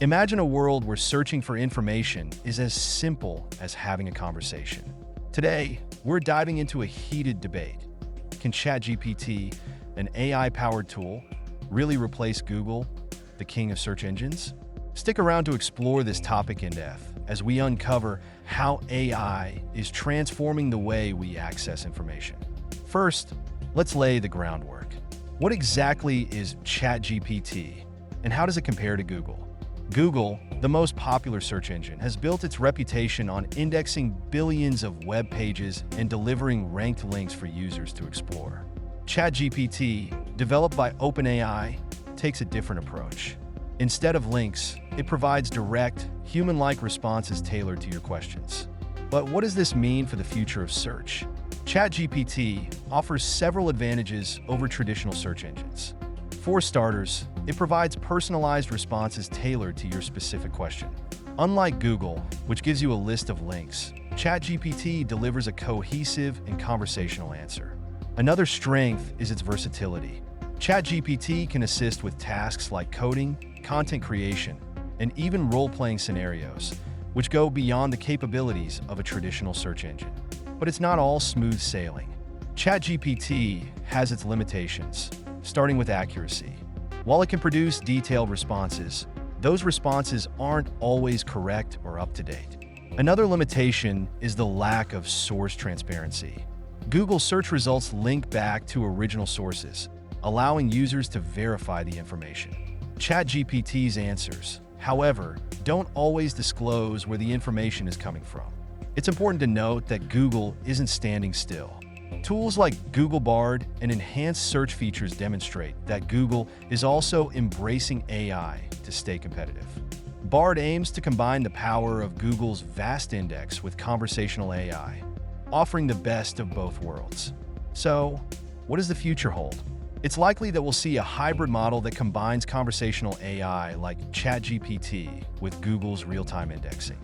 Imagine a world where searching for information is as simple as having a conversation. Today, we're diving into a heated debate. Can ChatGPT, an AI-powered tool, really replace Google, the king of search engines? Stick around to explore this topic in depth as we uncover how AI is transforming the way we access information. First, let's lay the groundwork. What exactly is ChatGPT, and how does it compare to Google? Google, the most popular search engine, has built its reputation on indexing billions of web pages and delivering ranked links for users to explore. ChatGPT, developed by OpenAI, takes a different approach. Instead of links, it provides direct, human-like responses tailored to your questions. But what does this mean for the future of search? ChatGPT offers several advantages over traditional search engines. For starters, it provides personalized responses tailored to your specific question. Unlike Google, which gives you a list of links, ChatGPT delivers a cohesive and conversational answer. Another strength is its versatility. ChatGPT can assist with tasks like coding, content creation, and even role-playing scenarios, which go beyond the capabilities of a traditional search engine. But it's not all smooth sailing. ChatGPT has its limitations, starting with accuracy. While it can produce detailed responses, those responses aren't always correct or up to date. Another limitation is the lack of source transparency. Google search results link back to original sources, allowing users to verify the information. ChatGPT's answers, however, don't always disclose where the information is coming from. It's important to note that Google isn't standing still. Tools like Google Bard and enhanced search features demonstrate that Google is also embracing AI to stay competitive. Bard aims to combine the power of Google's vast index with conversational AI, offering the best of both worlds. So, what does the future hold? It's likely that we'll see a hybrid model that combines conversational AI like ChatGPT with Google's real-time indexing.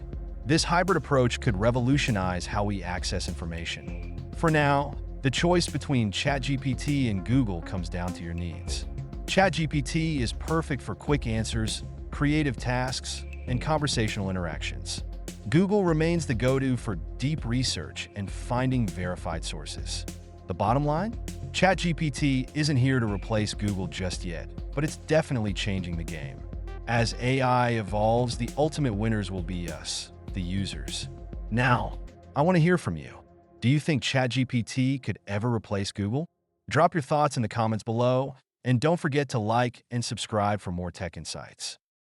This hybrid approach could revolutionize how we access information. For now, the choice between ChatGPT and Google comes down to your needs. ChatGPT is perfect for quick answers, creative tasks, and conversational interactions. Google remains the go-to for deep research and finding verified sources. The bottom line? ChatGPT isn't here to replace Google just yet, but it's definitely changing the game. As AI evolves, the ultimate winners will be us, the users. Now, I want to hear from you. Do you think ChatGPT could ever replace Google? Drop your thoughts in the comments below, and don't forget to like and subscribe for more tech insights.